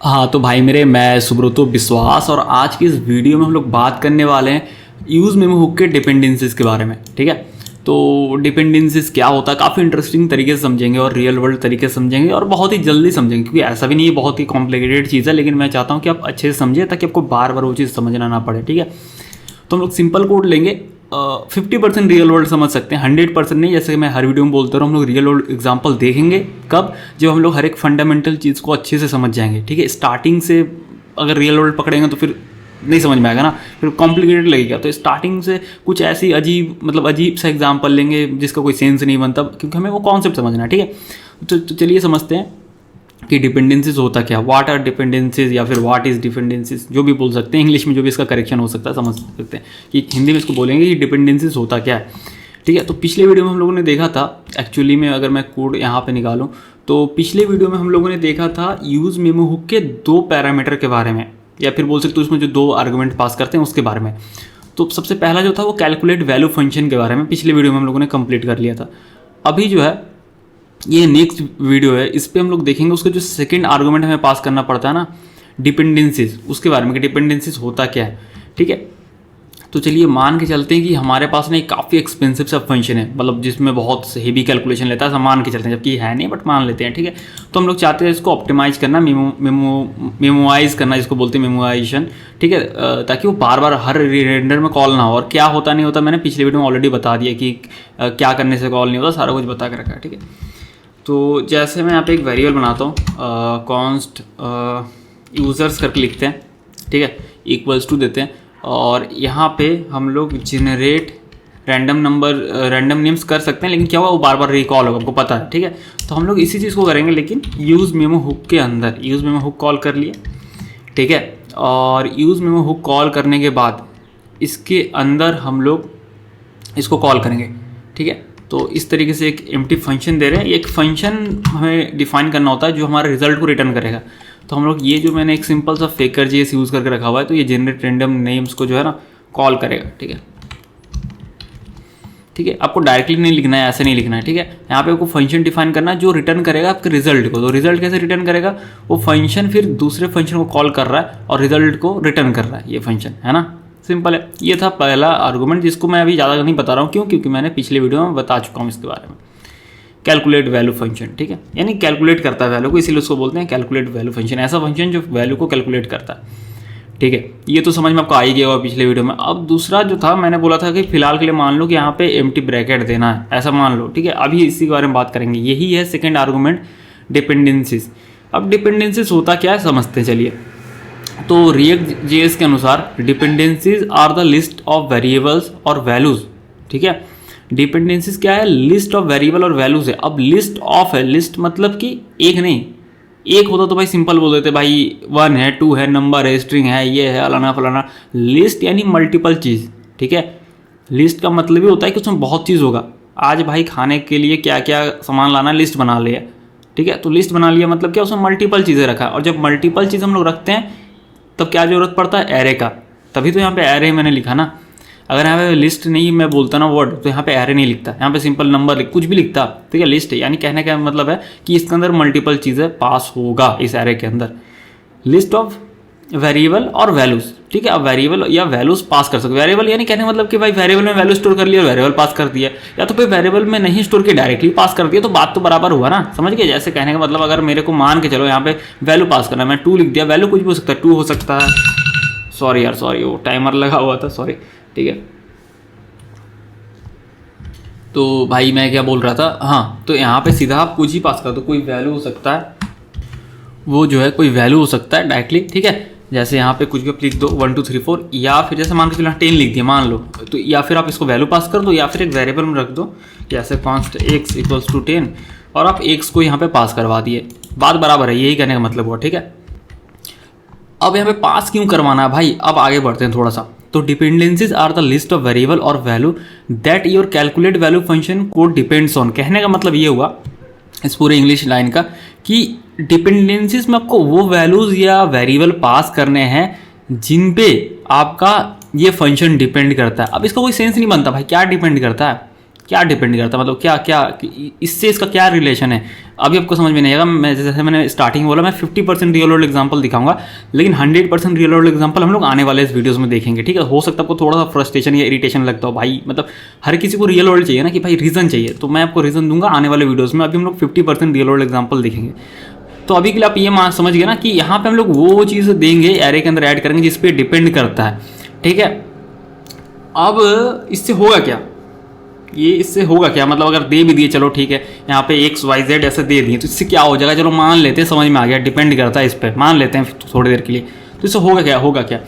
हाँ तो भाई मेरे, मैं सुब्रतो विश्वास और आज की इस वीडियो में हम लोग बात करने वाले हैं यूज़ मेमो हुक के डिपेंडेंसीज के बारे में। ठीक है, तो डिपेंडेंसीज क्या होता है काफ़ी इंटरेस्टिंग तरीके से समझेंगे और रियल वर्ल्ड तरीके से समझेंगे और बहुत ही जल्दी समझेंगे, क्योंकि ऐसा भी नहीं है बहुत ही कॉम्प्लिकेटेड चीज़ है, लेकिन मैं चाहता हूँ कि आप अच्छे से समझें ताकि आपको बार बार वो चीज़ समझना ना पड़े। ठीक है, तो हम लोग सिंपल कोड लेंगे, 50% रियल वर्ल्ड समझ सकते हैं, 100% नहीं। जैसे मैं हर वीडियो में बोलता हूँ, हम लोग रियल वर्ल्ड एग्जांपल देखेंगे कब, जब हम लोग हर एक फंडामेंटल चीज़ को अच्छे से समझ जाएंगे। ठीक है, स्टार्टिंग से अगर रियल वर्ल्ड पकड़ेंगे तो फिर नहीं समझ में आएगा ना, फिर कॉम्प्लिकेटेड लगेगा। तो स्टार्टिंग से कुछ ऐसी अजीब सा एग्जाम्पल लेंगे जिसका कोई सेंस नहीं बनता, क्योंकि हमें वो कॉन्सेप्ट समझना है। ठीक है, तो चलिए समझते हैं कि डिपेंडेंसीज होता क्या, व्हाट आर डिपेंडेंसीज या फिर व्हाट इज़ डिपेंडेंसीज, जो भी बोल सकते हैं। इंग्लिश में जो भी इसका करेक्शन हो सकता है समझ सकते हैं कि हिंदी में इसको बोलेंगे कि डिपेंडेंसीज होता क्या है। ठीक है, तो पिछले वीडियो में हम लोगों ने देखा था, एक्चुअली में अगर मैं कोड यहाँ पे निकालूँ तो पिछले वीडियो में हम लोगों ने देखा था यूज़ मेमो हुक के 2 पैरामीटर के बारे में, या फिर बोल सकते हो उसमें जो 2 आर्गुमेंट पास करते हैं उसके बारे में। तो सबसे पहला जो था वो कैलकुलेट वैल्यू फंक्शन के बारे में पिछले वीडियो में हम लोगों ने कंप्लीट कर लिया था। अभी जो है ये नेक्स्ट वीडियो है, इस पर हम लोग देखेंगे उसका जो सेकंड आर्गुमेंट हमें पास करना पड़ता है ना, डिपेंडेंसीज, उसके बारे में कि डिपेंडेंसीज होता क्या है। ठीक है, तो चलिए मान के चलते हैं कि हमारे पास ना एक काफ़ी एक्सपेंसिव सा फंक्शन है, मतलब जिसमें बहुत हेवी कैलकुलेशन लेता है, सब मान के चलते हैं, जबकि है नहीं बट मान लेते हैं। ठीक है, तो हम लोग चाहते हैं इसको ऑप्टिमाइज करना, मेमोआइज करना, जिसको बोलते हैं मेमोआइजेशन। ठीक है, ताकि वो बार बार हर रेंडर में कॉल ना हो। और क्या होता नहीं होता मैंने पिछले वीडियो में ऑलरेडी बता दिया कि क्या करने से कॉल नहीं होता, सारा कुछ बता के रखा है। ठीक है, तो जैसे मैं यहाँ पे एक वेरिएबल बनाता हूँ, कॉन्स्ट यूज़र्स करके लिखते हैं। ठीक है, इक्वल्स टू देते हैं और यहाँ पे हम लोग जनरेट रैंडम नेम्स कर सकते हैं, लेकिन क्या हुआ वो बार बार रिकॉल होगा, आपको पता है। ठीक है, तो हम लोग इसी चीज़ को करेंगे, लेकिन यूज़ मेमो हुक के अंदर। यूज़ मेमो हुक कॉल कर लिए, ठीक है, और यूज़ मेमो हुक कॉल करने के बाद इसके अंदर हम लोग इसको कॉल करेंगे। ठीक है, तो इस तरीके से एक एम्प्टी फंक्शन दे रहे हैं। एक फंक्शन हमें डिफाइन करना होता है जो हमारे रिजल्ट को रिटर्न करेगा। तो हम लोग ये जो मैंने एक सिंपल सा फेकर जेएस यूज़ करके रखा हुआ है, तो ये जनरेट रैंडम नेम्स को जो है ना कॉल करेगा। ठीक है, ठीक है, आपको डायरेक्टली नहीं लिखना है, ऐसे नहीं लिखना है। ठीक है, यहाँ पे आपको फंक्शन डिफाइन करना है जो रिटर्न करेगा आपके रिजल्ट को। तो रिजल्ट कैसे रिटर्न करेगा, वो फंक्शन फिर दूसरे फंक्शन को कॉल कर रहा है और रिजल्ट को रिटर्न कर रहा है, ये फंक्शन है ना, सिंपल है। ये था पहला आर्गूमेंट, जिसको मैं अभी ज़्यादा नहीं बता रहा हूँ, क्योंकि मैंने पिछले वीडियो में बता चुका हूँ इसके बारे में। कैलकुलेट वैल्यू फंक्शन, ठीक है, यानी कैलकुलेट करता है वैल्यू को, इसीलिए उसको बोलते हैं कैलकुलेट वैल्यू फंक्शन, ऐसा फंक्शन जो वैल्यू को कैलकुलेट करता है। ठीक है, ये तो समझ में आपको आ ही गया होगा पिछले वीडियो में। अब दूसरा जो था, मैंने बोला था कि फिलहाल के लिए मान लो कि यहाँ पे एम्प्टी ब्रैकेट देना है, ऐसा मान लो। ठीक है, अभी इसी के बारे में बात करेंगे। यही है सेकेंड आर्गूमेंट, डिपेंडेंसीज। अब डिपेंडेंसीज होता क्या है समझते हैं, चलिए। तो रिएक्ट जेएस के अनुसार dependencies are the list of variables और वैल्यूज। ठीक है, डिपेंडेंसीज क्या है, लिस्ट ऑफ वेरिएबल और वैल्यूज है। अब लिस्ट ऑफ है, लिस्ट मतलब कि एक नहीं, एक होता तो भाई सिंपल बोल देते, भाई 1 है, 2 है, नंबर है, स्ट्रिंग है, ये है, फलाना फलाना। लिस्ट यानी मल्टीपल चीज़। ठीक है, लिस्ट का मतलब ही होता है कि उसमें बहुत चीज़ होगा। आज भाई खाने के लिए क्या क्या सामान लाना, लिस्ट बना लिया। ठीक है, तो लिस्ट बना लिया मतलब क्या, उसमें मल्टीपल चीज़ें रखा। और जब मल्टीपल चीज़ हम लोग रखते हैं तब क्या जरूरत पड़ता है, एरे का। तभी तो यहाँ पे एरे मैंने लिखा ना। अगर यहाँ पे लिस्ट नहीं मैं बोलता ना वर्ड, तो यहाँ पे एरे नहीं लिखता, यहाँ पे सिंपल नंबर कुछ भी लिखता। ठीक है, लिस्ट है, यानी कहने का मतलब है कि इसके अंदर मल्टीपल चीज़ें पास होगा इस एरे के अंदर। लिस्ट ऑफ वेरिएबल और वैल्यूज। ठीक है, अब वेरिएबल या वैल्यूज पास कर सकते। वेरिएबल यानी कहने का मतलब कि भाई वेरिएबल में वैल्यू स्टोर कर लिया और वेरिएबल पास कर दिया, या तो फिर वेरिएबल में नहीं स्टोर किया डायरेक्टली पास कर दिया, तो बात तो बराबर हुआ ना, समझ गए। जैसे कहने का मतलब अगर मेरे को मान के चलो यहाँ पे वैल्यू पास करना, मैं 2 लिख दिया, वैल्यू कुछ भी हो सकता है, 2 हो सकता है, सॉरी यार सॉरी, वो टाइमर लगा हुआ था, सॉरी। ठीक है, तो भाई मैं क्या बोल रहा था, हाँ, तो यहाँ पे सीधा आप कुछ ही पास कर दो, कोई वैल्यू हो सकता है, वो जो है कोई वैल्यू हो सकता है डायरेक्टली। ठीक है, जैसे यहाँ पे कुछ भी आप लिख दो 1 2 3 4, या फिर जैसे मान के चलो 10 लिख दिया मान लो, तो या फिर आप इसको वैल्यू पास कर दो, या फिर एक वेरिएबल में रख दो, जैसे कॉन्स्ट x इक्वल्स टू 10, और आप x को यहाँ पे पास करवा दिए, बात बराबर है, यही कहने का मतलब हुआ। ठीक है, अब यहाँ पे पास क्यों करवाना है भाई, अब आगे बढ़ते हैं थोड़ा सा। तो dependencies are the list of variable और value that your calculate value function code depends on. कहने का मतलब ये हुआ इस पूरे इंग्लिश लाइन का कि डिपेंडेंसीज में आपको वो वैल्यूज या वेरिएबल पास करने हैं जिन पे आपका ये फंक्शन डिपेंड करता है। अब इसका कोई सेंस नहीं बनता भाई, क्या डिपेंड करता है, क्या डिपेंड करता है, मतलब क्या क्या इससे इसका क्या रिलेशन है, अभी आपको समझ में नहीं आएगा। मैं जैसे मैंने स्टार्टिंग बोला, मैं 50% रियल वर्ल्ड एग्जांपल दिखाऊंगा, लेकिन 100% रियल वर्ल्ड एग्जांपल हम लोग आने वाले इस वीडियोस में देखेंगे, ठीक है। हो सकता है आपको थोड़ा सा फ्रस्ट्रेशन या इरिटेशन लगता हो, भाई मतलब हर किसी को रियल वर्ल्ड चाहिए ना, कि भाई रीज़न चाहिए, तो मैं आपको रीज़न दूंगा आने वाले वीडियोज़ में। अभी हम लोग 50% रियल वर्ल्ड एग्जाम्पल देखेंगे। तो अभी के लिए आप ये समझ गए ना कि यहाँ पे हम लोग वो चीज़ देंगे, एरे के अंदर ऐड करेंगे जिस पे डिपेंड करता है, ठीक है। अब इससे होगा क्या, ये इससे होगा क्या, मतलब अगर दे भी दिए, चलो ठीक है, यहाँ पे XYZ ऐसे दे दिए, तो इससे क्या हो जाएगा, चलो मान लेते हैं, समझ में आ गया, डिपेंड करता है इस पर, मान लेते हैं थोड़ी देर के लिए। तो इससे होगा क्या,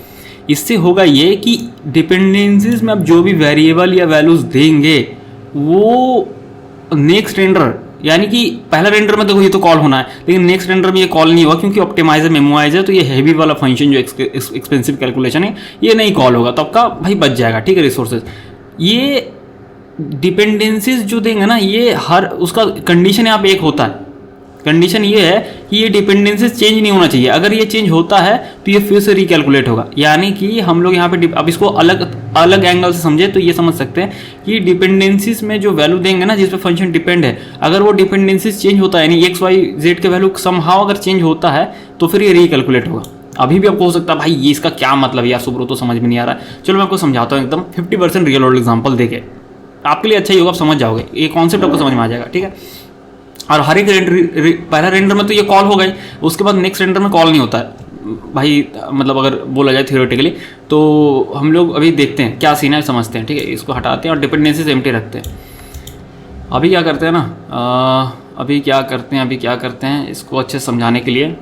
इससे होगा ये कि डिपेंडेंसीज में अब जो भी वेरिएबल या वैल्यूज देंगे वो नेक्स्ट रेंडर, यानी कि पहला रेंडर में देखो ये तो कॉल होना है, लेकिन नेक्स्ट रेंडर में ये कॉल नहीं होगा, क्योंकि ऑप्टिमाइजर मेमोआइजर, तो ये हैवी वाला फंक्शन जो एक्सपेंसिव कैलकुलेशन है ये नहीं कॉल होगा, तो आपका भाई बच जाएगा, ठीक है, रिसोर्सेज। ये डिपेंडेंसीज जो देंगे ना, ये हर उसका कंडीशन यहाँ पे एक होता है, कंडीशन ये है कि ये डिपेंडेंसीज चेंज नहीं होना चाहिए, अगर ये चेंज होता है तो ये फिर से रिकैलकुलेट होगा। यानी कि हम लोग यहाँ पे अब इसको अलग एंगल से समझे तो ये समझ सकते हैं कि डिपेंडेंसीज में जो वैल्यू देंगे ना, जिस पे फंक्शन डिपेंड है, अगर वो डिपेंडेंसीज चेंज होता है, यानी XYZ के वैल्यू समहाउ अगर चेंज होता है तो फिर ये रिकैलकुलेट होगा। अभी भी आपको हो सकता है भाई ये इसका क्या मतलब यार सुब्रो, तो समझ में नहीं आ रहा है। चलो मैं आपको समझाता हूँ एकदम 50% रियल वर्ल्ड एग्जाम्पल देके, आपके लिए अच्छा ही होगा, आप समझ जाओगे, ये कॉन्सेप्ट आपको समझ में आ जाएगा, ठीक है। और हर एक पहला रेंडर में तो ये कॉल हो गई, उसके बाद नेक्स्ट रेंडर में कॉल नहीं होता है भाई, मतलब अगर बोला जाए थियोरेटिकली। तो हम लोग अभी देखते हैं क्या सीन है, समझते हैं, ठीक है। इसको हटाते हैं और डिपेंडेंसीज एम्प्टी रखते हैं। अभी क्या करते हैं ना, अभी क्या करते हैं इसको अच्छे से समझाने के लिए,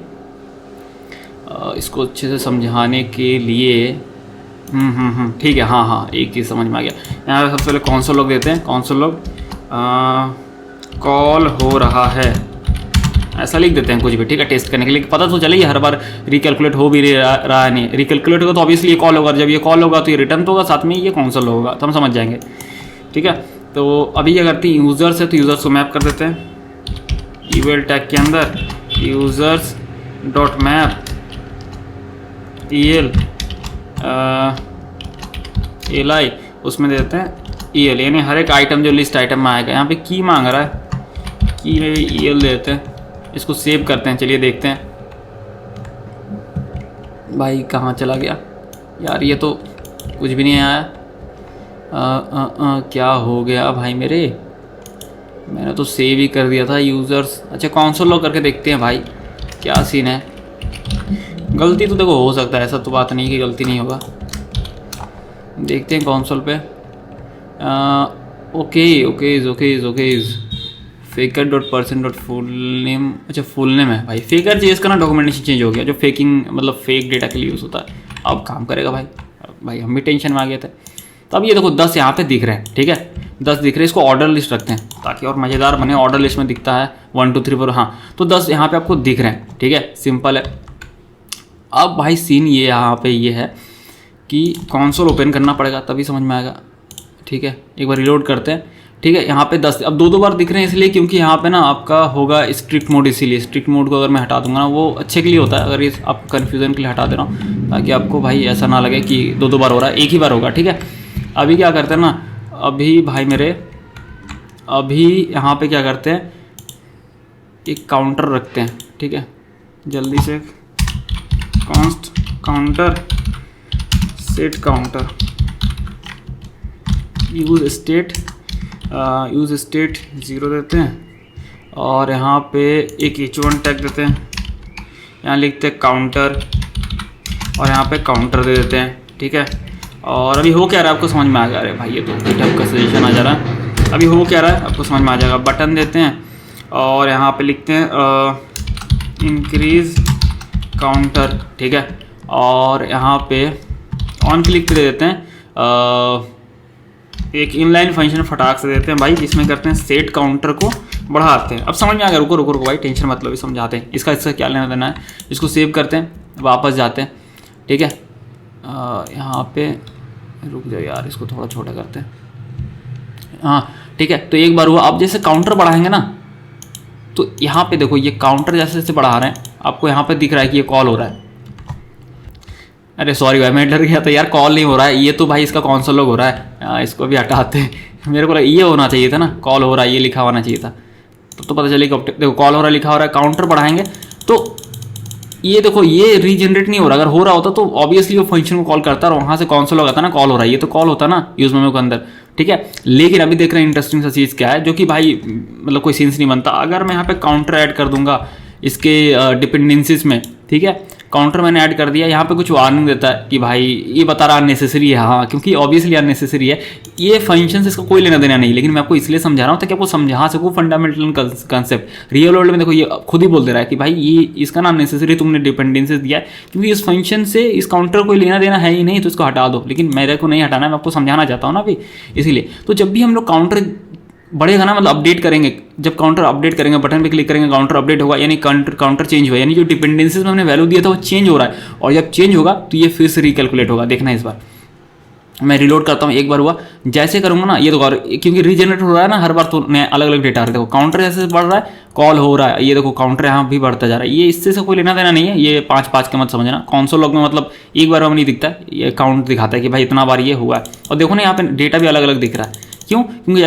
ठीक है, हाँ, एक चीज़ समझ में आ गया। यहाँ सबसे पहले कॉन्सोल लॉग देते हैं, कॉन्सोल लॉग कॉल हो रहा है, ऐसा लिख देते हैं कुछ भी, ठीक है, टेस्ट करने के लिए, पता तो चले ये हर बार रिकैलकुलेट हो भी रहा है नहीं। रिकैलकुलेट होगा तो ऑब्वियसली ये कॉल होगा, जब ये कॉल होगा तो ये रिटर्न तो होगा, साथ में ये कॉन्सोल होगा, तो हम समझ जाएंगे, ठीक है। तो अभी क्या करते हैं, यूज़र्स है तो यूज़र्स को मैप कर देते हैं, ईवेल टैग के अंदर users dot map EL li, उसमें दे देते हैं EL, यानी हर एक आइटम जो लिस्ट आइटम में आएगा। यहाँ पे की मांग रहा है, की में भी EL देते हैं, इसको सेव करते हैं। चलिए देखते हैं भाई कहाँ चला गया यार, ये तो कुछ भी नहीं आया। क्या हो गया भाई मेरे, मैंने तो सेव ही कर दिया था यूज़र्स। अच्छा कॉन्सोल लॉग करके देखते हैं भाई क्या सीन है। गलती तो देखो हो सकता है, ऐसा तो बात नहीं कि गलती नहीं होगा। देखते हैं कॉन्सोल पे, okay फेकर dot person dot full name, अच्छा फुल नेम है भाई, फेकर चीज़ का ना डॉक्यूमेंटेशन चेंज हो गया, जो फेकिंग मतलब फेक डेटा के लिए यूज़ होता है, अब काम करेगा भाई हम भी टेंशन में आ गए थे। तो अब ये देखो 10 यहाँ पे दिख रहे हैं, ठीक है, 10 दिख रहे हैं, इसको ऑर्डर लिस्ट रखते हैं ताकि और मज़ेदार बने। ऑर्डर लिस्ट में दिखता है 1 2 3 4, हाँ, तो 10 यहाँ पे आपको दिख रहे हैं, ठीक है, सिंपल है। अब भाई सीन ये यहाँ पे ये है कि कंसोल ओपन करना पड़ेगा तभी समझ में आएगा, ठीक है। एक बार रिलोड करते हैं, ठीक है। यहाँ पे 10 अब दो बार दिख रहे हैं इसलिए क्योंकि यहाँ पे ना आपका होगा स्ट्रिक्ट मोड, इसीलिए स्ट्रिक्ट मोड को अगर मैं हटा दूंगा ना वो अच्छे के लिए होता है। अगर ये आप कन्फ्यूज़न के लिए हटा दे रहा हूँ ताकि आपको भाई ऐसा ना लगे कि दो बार हो रहा है, एक ही बार होगा, ठीक है। अभी क्या करते हैं ना, अभी भाई मेरे अभी यहाँ पे क्या करते हैं, एक काउंटर रखते हैं, ठीक है, जल्दी से const counter set counter use state 0 देते हैं और यहाँ पे एक h1 टैग देते हैं, यहाँ लिखते हैं काउंटर और यहाँ पे काउंटर दे देते हैं, ठीक है। और अभी हो क्या रहा है आपको समझ में आ गया, अरे भाई ये तो गिटहब का सजेशन आ जा रहा है। अभी हो क्या रहा है आपको समझ में आ जाएगा, बटन देते हैं और यहाँ पे लिखते हैं इंक्रीज काउंटर, ठीक है, और यहाँ पे ऑन क्लिक पे दे देते हैं एक इनलाइन फंक्शन फटाक से देते हैं भाई, जिसमें करते हैं सेट काउंटर को बढ़ाते हैं। अब समझ में आ गया, रुको भाई टेंशन मतलब भी समझाते हैं, इसका क्या लेना देना है। इसको सेव करते हैं, वापस जाते हैं, ठीक है, यहाँ पे रुक जाओ यार, इसको थोड़ा छोटा करते हैं, हाँ ठीक है। तो एक बार हुआ, अब जैसे काउंटर बढ़ाएंगे ना तो यहाँ पे देखो ये काउंटर जैसे जैसे बढ़ा रहे हैं आपको यहाँ पे दिख रहा है कि ये कॉल हो रहा है। अरे सॉरी भाई मैं डर गया था यार, कॉल नहीं हो रहा है, ये तो भाई इसका कॉन्सोल लॉग हो रहा है, इसको भी हटाते हैं मेरे को ये होना चाहिए था ना, कॉल हो रहा है ये लिखा होना चाहिए था, तो पता चलेगा। देखो कॉल हो रहा है लिखा हो रहा है, काउंटर बढ़ाएंगे तो ये देखो ये रीजनरेट नहीं हो रहा। अगर हो रहा होता तो ऑब्वियसली वो फंक्शन को कॉल करता और वहाँ से कॉन्सोल लगाता ना कॉल हो रहा है, ये तो कॉल होता ना यूज मेमो के अंदर, ठीक है। लेकिन अभी देख रहे हैं इंटरेस्टिंग सा चीज़ क्या है, जो कि भाई मतलब कोई सेंस नहीं बनता। अगर मैं यहाँ पे काउंटर ऐड कर दूंगा इसके डिपेंडेंसीज में, ठीक है, काउंटर मैंने ऐड कर दिया, यहाँ पे कुछ वार्निंग देता है कि भाई ये बता रहा अननेसेसरी है, हाँ क्योंकि ऑब्वियसली अननेसेसरी है, ये फंक्शन से इसका कोई लेना देना नहीं। लेकिन मैं आपको इसलिए समझा रहा हूँ ताकि आपको समझा सकूँ फंडामेंटल कंसेप्ट। रियल वर्ल्ड में देखो ये खुद ही बोल दे रहा है कि भाई ये इसका ना अननेसेसरी तुमने डिपेंडेंसीज दिया है, क्योंकि इस फंक्शन से इस काउंटर कोई लेना देना है ही नहीं, तो इसको हटा दो। लेकिन मेरे को नहीं हटाना है, मैं आपको समझाना चाहता हूँ ना अभी, इसीलिए। तो जब भी हम लोग काउंटर बढ़ेगा ना, मतलब अपडेट करेंगे, जब काउंटर अपडेट करेंगे बटन पे क्लिक करेंगे काउंटर अपडेट होगा, यानी काउंटर चेंज हुआ, यानी जो डिपेंडेंसीज में हमने वैल्यू दिया था वो चेंज हो रहा है। और जब चेंज होगा तो ये फिर से रिकैलकुलेट होगा। देखना इस बार मैं रिलोड करता हूँ, एक बार हुआ, जैसे करूँगा ना ये तो क्योंकि रीजनरेट हो रहा है ना हर बार, तो नया अलग अलग डेटा आ रहा है। देखो काउंटर जैसे बढ़ रहा है कॉल हो रहा है, ये देखो काउंटर यहाँ भी बढ़ता जा रहा है। ये इससे कोई लेना देना नहीं है, ये 5-5 के मत समझना। कंसोल लॉग में मतलब एक बार में नहीं दिखता है, ये काउंट दिखाता है कि भाई इतना बार ये हुआ है। और देखो ना यहाँ पे डेटा भी अलग अलग दिख रहा है, क्यों? क्योंकि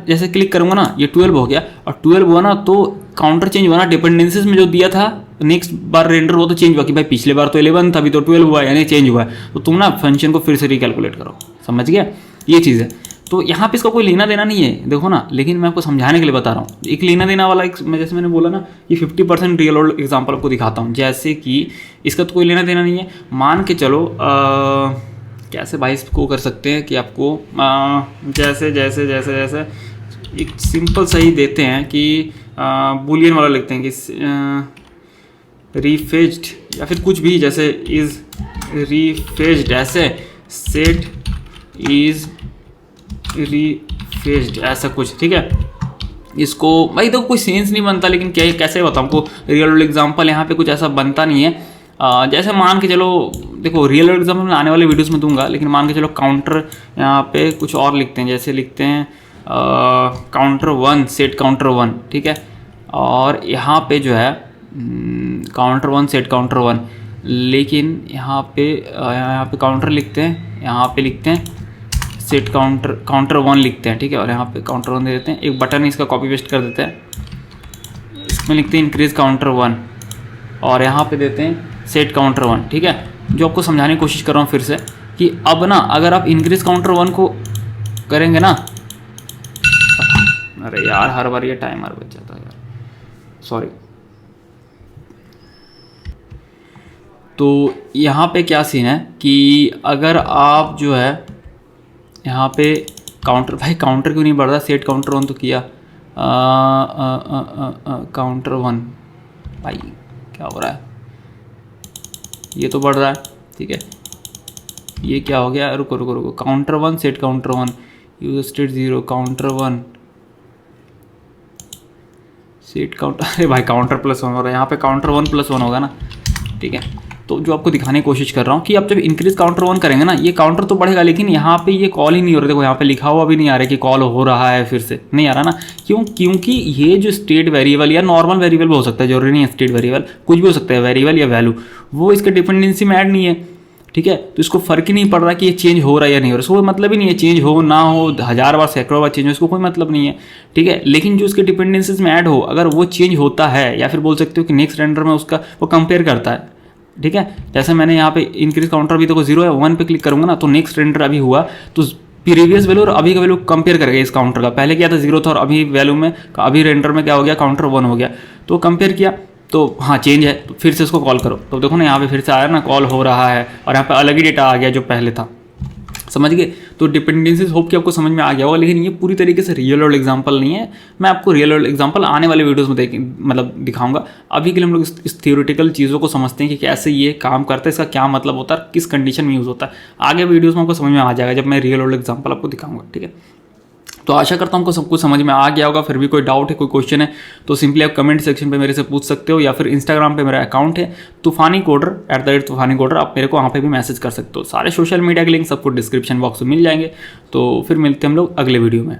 जैसे क्लिक करूंगा ना ये 12 हो गया, और 12 हुआ ना तो काउंटर चेंज हुआ ना, डिपेंडेंसीज में जो दिया था नेक्स्ट बार रेंडर वो तो चेंज हुआ कि भाई पिछले बार तो 11 था, अभी तो 12 हुआ है, यानी चेंज हुआ है। तो तुम ना फंक्शन को फिर से रिकैलकुलेट करो, समझ गया? ये चीज़ है। तो यहाँ पे इसका कोई लेना देना नहीं है, देखो ना, लेकिन मैं आपको समझाने के लिए बता रहा हूँ। एक लेना देना वाला जैसे मैंने बोला ना, ये 50% रियल वर्ल्ड एग्जाम्पल आपको दिखाता हूँ। जैसे कि इसका तो कोई लेना देना नहीं है, मान के चलो कैसे भाई इसको कर सकते हैं कि आपको जैसे जैसे जैसे जैसे एक सिंपल सही देते हैं कि बुलियन वाला लिखते हैं कि रीफेज्ड या फिर कुछ भी, जैसे इज रीफेज्ड, ऐसे सेट इज रीफेज्ड, ऐसा कुछ, ठीक है। इसको भाई तो कोई सेंस नहीं बनता, लेकिन क्या कैसे बताऊँ आपको रियल वर्ल्ड एग्जाम्पल, यहाँ पे कुछ ऐसा बनता नहीं है। जैसे मान के चलो, देखो रियल वर्ल्ड एग्जाम्पल मैं आने वाले वीडियोस में दूंगा, लेकिन मान के चलो काउंटर यहाँ पे कुछ और लिखते हैं, जैसे लिखते हैं काउंटर 1 सेट काउंटर 1, ठीक है। और यहाँ पे जो है काउंटर 1 सेट काउंटर 1, लेकिन यहाँ पे काउंटर लिखते हैं, यहाँ पे लिखते हैं सेट काउंटर 1 लिखते हैं, ठीक है। और यहाँ पे काउंटर 1 दे देते हैं, एक बटन इसका कॉपी पेस्ट कर देते हैं, इसमें लिखते हैं इंक्रीज काउंटर 1, और यहाँ पे देते हैं सेट काउंटर 1, ठीक है। जो आपको समझाने की कोशिश कर रहा हूँ फिर से कि अब ना अगर आप इंक्रीज काउंटर 1 को करेंगे ना, अरे यार हर बार ये टाइमर बच जाता है यार, सॉरी। तो यहाँ पे क्या सीन है कि अगर आप जो है यहाँ पे काउंटर, भाई काउंटर क्यों नहीं बढ़ रहा? सेट काउंटर 1 तो किया, काउंटर 1, भाई क्या हो रहा है? ये तो बढ़ रहा है, ठीक है। ये क्या हो गया? रुको रुको रुको, counter 1 set counter 1 use state 0 counter 1 set counter, अरे भाई काउंटर +1 हो रहा है, यहाँ पे काउंटर 1 + 1 होगा ना, ठीक है। तो जो आपको दिखाने की कोशिश कर रहा हूँ कि आप जब इंक्रीज काउंटर 1 करेंगे ना, ये काउंटर तो बढ़ेगा, लेकिन यहाँ पे ये कॉल ही नहीं हो रहा। देखो यहाँ पे लिखा हुआ भी नहीं आ रहा है कि कॉल हो रहा है, फिर से नहीं आ रहा ना, क्यों? क्योंकि ये जो स्टेट वेरिएबल या नॉर्मल वेरिएबल हो सकता है, जरूरी नहीं है स्टेट वेरिएबल, कुछ भी हो सकता है वेरिएबल या वैल्यू, वो इसके डिपेंडेंसी में ऐड नहीं है, ठीक है। तो इसको फर्क ही नहीं पड़ रहा कि ये चेंज हो रहा है या नहीं हो रहा, इसको कोई मतलब ही नहीं है, चेंज हो ना हो, 1000 बार सैकड़ों बार चेंज हो, इसको कोई मतलब नहीं है, ठीक है। लेकिन जो उसके डिपेंडेंसीज में ऐड हो, अगर वो चेंज होता है, या फिर बोल सकते हो कि नेक्स्ट रेंडर में उसका वो कंपेयर करता है, ठीक है। जैसे मैंने यहाँ पे इंक्रीज काउंटर भी तो 0 है, 1 पे क्लिक करूंगा ना, तो नेक्स्ट रेंडर अभी हुआ तो प्रीवियस वैल्यू और अभी का वैल्यू कंपेयर करेगा इस काउंटर का। पहले क्या था 0 था, और अभी वैल्यू में अभी रेंडर में क्या हो गया, काउंटर 1 हो गया, तो कंपेयर किया तो हाँ चेंज है, तो फिर से इसको कॉल करो, तो देखो ना यहाँ पे फिर से आया ना, कॉल हो रहा है, और यहाँ पे अलग ही डेटा आ गया जो पहले था, समझ गए? तो डिपेंडेंसीज होप कि आपको समझ में आ गया होगा, लेकिन ये पूरी तरीके से रियल वर्ल्ड एग्जांपल नहीं है। मैं आपको रियल वर्ल्ड एग्जांपल आने वाले वीडियोस में मतलब दिखाऊंगा। अभी के लिए हम लोग इस थियोरेटिकल चीज़ों को समझते हैं कि कैसे ये काम करता है, इसका क्या मतलब होता है, किस कंडीशन में यूज़ होता है। आगे वीडियोज़ में आपको समझ में आ जाएगा जब मैं रियल वर्ल्ड एग्जाम्पल आपको दिखाऊंगा, ठीक है। तो आशा करता हूँ आपको सब कुछ समझ में आ गया होगा। फिर भी कोई डाउट है, कोई क्वेश्चन है, तो सिंपली आप कमेंट सेक्शन पे मेरे से पूछ सकते हो, या फिर इंस्टाग्राम पे मेरा अकाउंट है तूफानी कोडर @तूफानी कोडर, आप मेरे को वहाँ पे भी मैसेज कर सकते हो। सारे सोशल मीडिया के लिंक सबको डिस्क्रिप्शन बॉक्स में मिल जाएंगे। तो फिर मिलते हैं हम लोग अगले वीडियो में।